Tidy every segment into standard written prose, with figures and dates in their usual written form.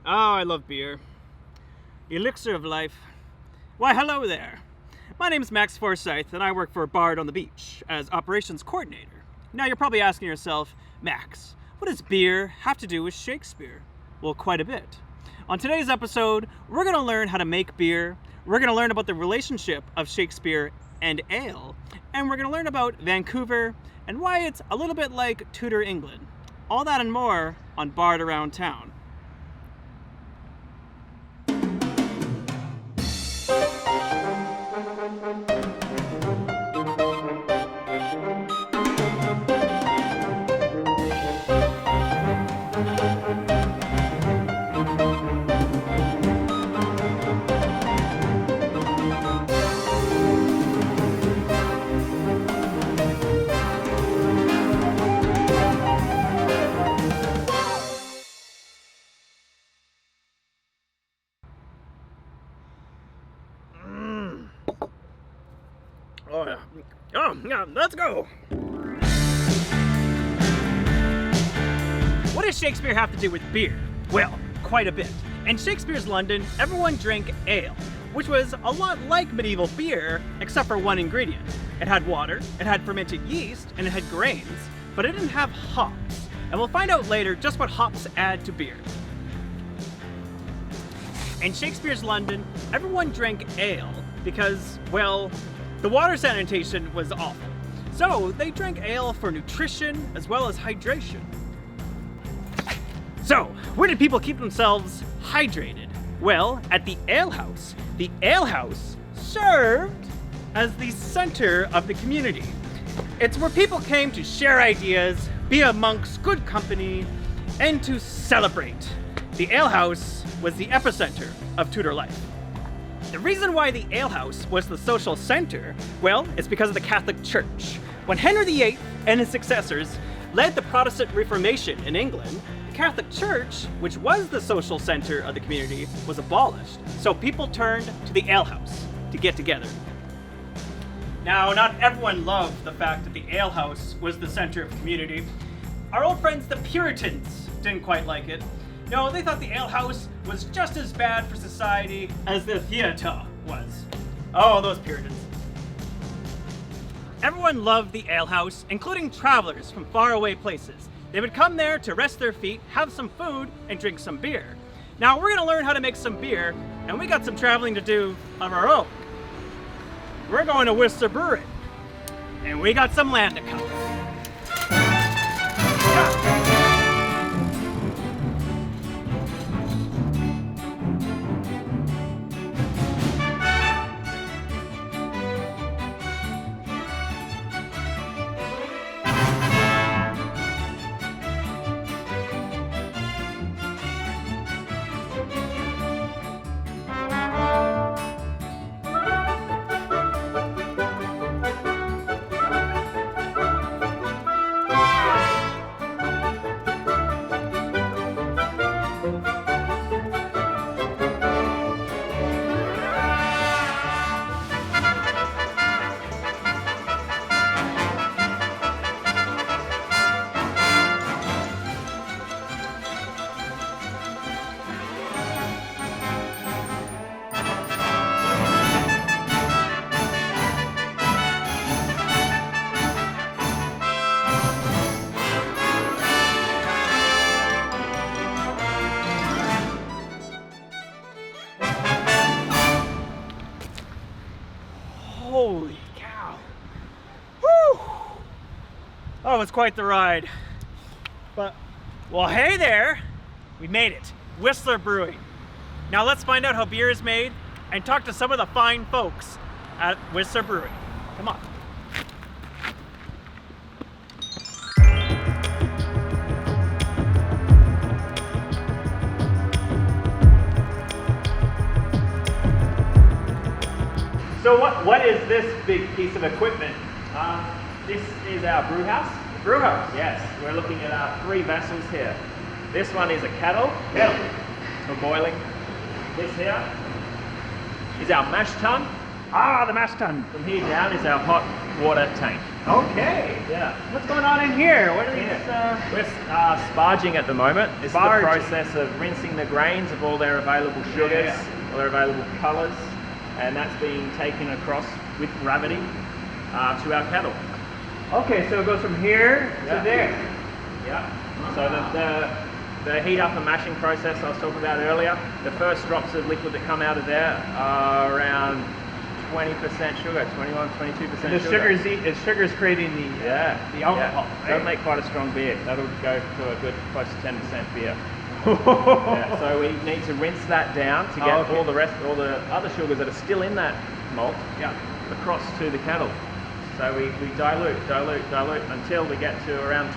Oh, I love beer. Elixir of life. Why, hello there. My name's Max Forsyth, and I work for Bard on the Beach as operations coordinator. Now, you're probably asking yourself, Max, what does beer have to do with Shakespeare? Well, quite a bit. On today's episode, we're going to learn how to make beer, we're going to learn about the relationship of Shakespeare and ale, and we're going to learn about Vancouver and why it's a little bit like Tudor England. All that and more on Bard Around Town. Yeah, let's go. What does Shakespeare have to do with beer? Well, quite a bit. In Shakespeare's London, everyone drank ale, which was a lot like medieval beer, except for one ingredient. It had water, it had fermented yeast, and it had grains, but it didn't have hops. And we'll find out later just what hops add to beer. In Shakespeare's London, everyone drank ale because, well, the water sanitation was awful. So they drank ale for nutrition as well as hydration. So, where did people keep themselves hydrated? Well, at the alehouse. The alehouse served as the center of the community. It's where people came to share ideas, be amongst good company, and to celebrate. The alehouse was the epicenter of Tudor life. The reason why the alehouse was the social center, well, it's because of the Catholic Church. When Henry VIII and his successors led the Protestant Reformation in England, the Catholic Church, which was the social center of the community, was abolished. So people turned to the alehouse to get together. Now, not everyone loved the fact that the alehouse was the center of the community. Our old friends, the Puritans, didn't quite like it. No, they thought the alehouse was just as bad for society as the theatre was. Oh, those Puritans. Everyone loved the alehouse, including travelers from faraway places. They would come there to rest their feet, have some food, and drink some beer. Now, we're going to learn how to make some beer, and we got some traveling to do of our own. We're going to Worcester Brewery, and we got some land to cover. Yeah. Holy cow. Whew. Oh, it was quite the ride. But, well, hey there. We made it. Whistler Brewing. Now let's find out how beer is made and talk to some of the fine folks at Whistler Brewing. Come on. So what is this big piece of equipment? This is our brew house. Brew house. Yes, we're looking at our 3 vessels here. This one is a kettle for boiling. This here is our mash tun. Ah, the mash tun. From here down is our hot water tank. Okay. Yeah. What's going on in here? What are these? We're sparging at the moment. This is the Sparging. process of rinsing the grains of all their available sugars, all their available colours, and that's being taken across with gravity to our kettle. Okay, so it goes from here to there. Yeah. So the heat up and mashing process I was talking about earlier, the first drops of liquid that come out of there are around 20% sugar, 21, 22% The sugar's creating the alcohol. Right? That'll make quite a strong beer. That'll go to a good close to 10% beer. Yeah, so we need to rinse that down to get all the other sugars that are still in that malt across to the kettle. So we dilute until we get to around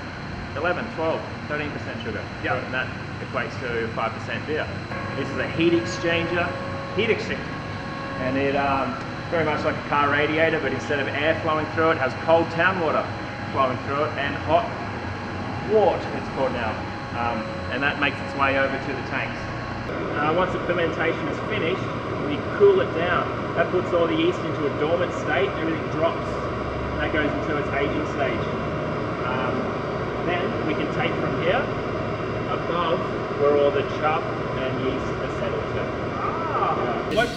11, 12, 13% sugar. Yeah. And that equates to 5% beer. This is a heat exchanger. And it very much like a car radiator, but instead of air flowing through it, has cold town water flowing through it and hot wort, it's called now. And that makes its way over to the tanks. Once the fermentation is finished, we cool it down. That puts all the yeast into a dormant state, everything drops, and that goes into its aging stage. Then we can take from here, above, where all the chaff and yeast are settled to.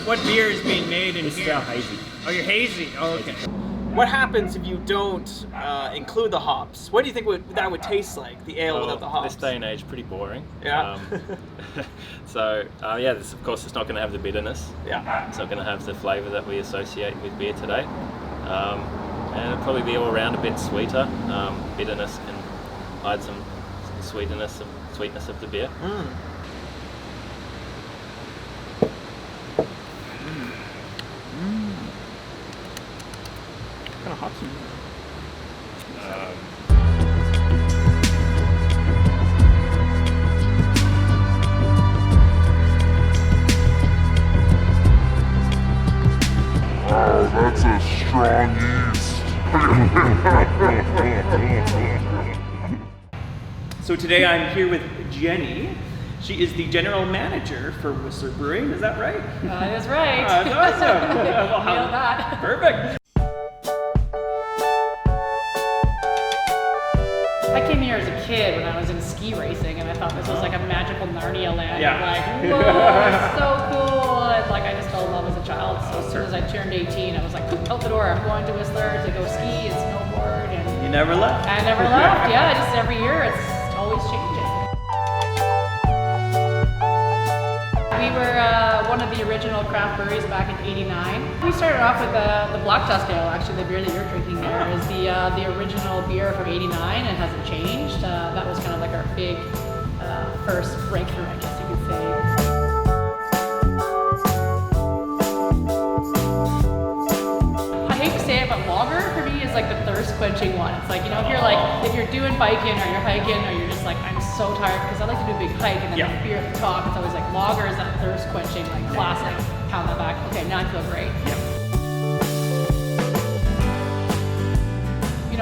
What beer is being made in This is here? our hazy. Oh, you're hazy. Oh, okay. What happens if you don't include the hops? What do you think that would taste like, the ale without the hops? This day and age, pretty boring. Yeah. This, of course, it's not going to have the bitterness. Yeah. It's not going to have the flavour that we associate with beer today. And it'll probably be all around a bit sweeter. Bitterness can hide some sweetness of the beer. Mm. What kind of hops are you Oh, that's a strong yeast. So today I'm here with Jenny. She is the general manager for Whistler Brewing. Is that right? That is right. That's awesome. Nailed that. Perfect. I came here as a kid when I was in ski racing, and I thought this was like a magical Narnia land. Yeah. Like, whoa, it's so cool. And like, I just fell in love as a child. So as soon as I turned 18, I was like, out the door. I'm going to Whistler to go ski and snowboard. And You never left. I never left. Yeah, just every year it's always changing. We were one of the original craft breweries back in '89. We started off with the Black Dust Ale. Actually, the beer that you're drinking there is the original beer from '89 and hasn't changed. That was kind of like our big first breakthrough, I guess you could say. I hate to say it, but lager for me is like the thirst quenching one. It's like, if you're doing biking or you're hiking or you're just like, I'm so tired, because I like to do a big hike and then the beer at the top, it's always like lager is that thirst quenching, like classic, pound that back. Okay, now I feel great.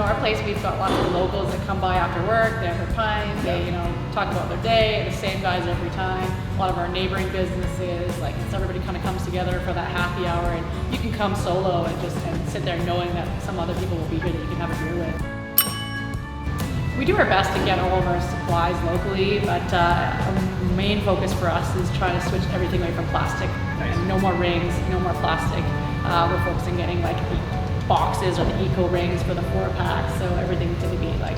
Our place, we've got lots of locals that come by after work, they have their pints, they talk about their day, the same guys every time. A lot of our neighboring businesses, like everybody kind of comes together for that happy hour, and you can come solo and sit there knowing that some other people will be here that you can have a beer with. We do our best to get all of our supplies locally, but our main focus for us is trying to switch everything away from plastic. And no more rings, no more plastic. We're focusing on getting like boxes or the eco rings for the 4-pack, so everything to be like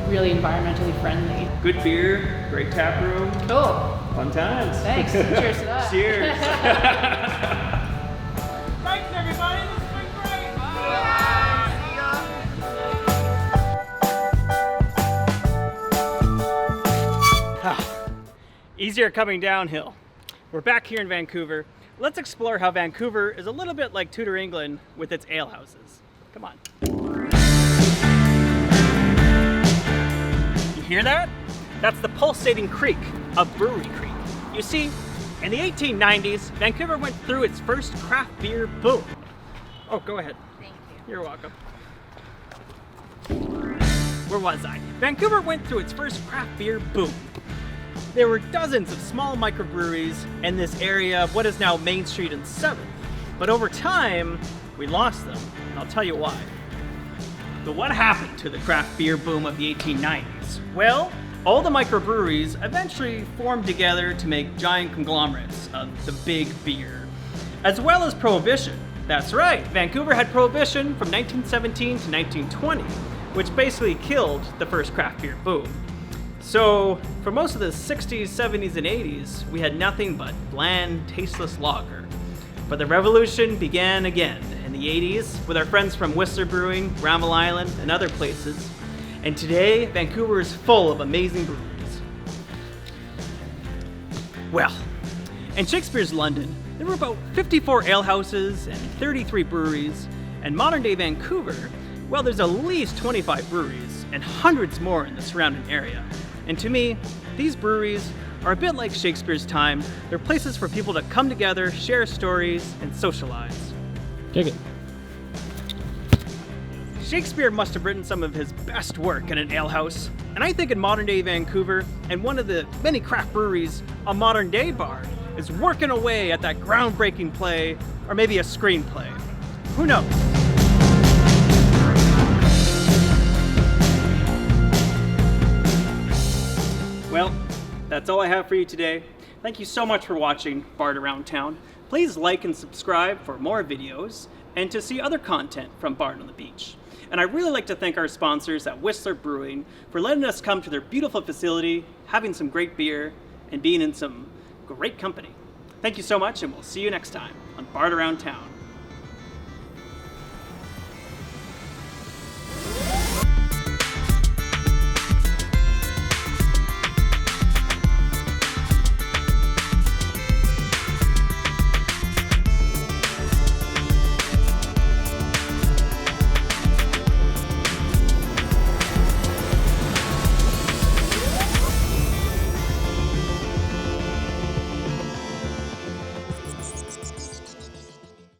really environmentally friendly. Good beer, great tap room, Cool. fun times. Thanks. Cheers to that. Cheers. Thanks everybody, this has been great. Easier coming downhill. We're back here in Vancouver. Let's explore how Vancouver is a little bit like Tudor England with its alehouses. Come on. You hear that? That's the pulsating creak of Brewery Creek. You see, in the 1890s, Vancouver went through its first craft beer boom. Oh, go ahead. Thank you. You're welcome. Where was I? Vancouver went through its first craft beer boom. There were dozens of small microbreweries in this area of what is now Main Street and 7th. But over time, we lost them, and I'll tell you why. But what happened to the craft beer boom of the 1890s? Well, all the microbreweries eventually formed together to make giant conglomerates of the big beer, as well as Prohibition. That's right, Vancouver had Prohibition from 1917 to 1920, which basically killed the first craft beer boom. So, for most of the 60s, 70s, and 80s, we had nothing but bland, tasteless lager. But the revolution began again in the 80s with our friends from Whistler Brewing, Granville Island, and other places. And today, Vancouver is full of amazing breweries. Well, in Shakespeare's London, there were about 54 alehouses and 33 breweries, and modern-day Vancouver, well, there's at least 25 breweries and hundreds more in the surrounding area. And to me, these breweries are a bit like Shakespeare's time. They're places for people to come together, share stories, and socialize. Dig it. Shakespeare must have written some of his best work in an alehouse, and I think in modern-day Vancouver, and one of the many craft breweries, a modern-day bar, is working away at that groundbreaking play, or maybe a screenplay. Who knows? Well, that's all I have for you today. Thank you so much for watching Bard Around Town. Please like and subscribe for more videos and to see other content from Bard on the Beach. And I'd really like to thank our sponsors at Whistler Brewing for letting us come to their beautiful facility, having some great beer, and being in some great company. Thank you so much, and we'll see you next time on Bard Around Town.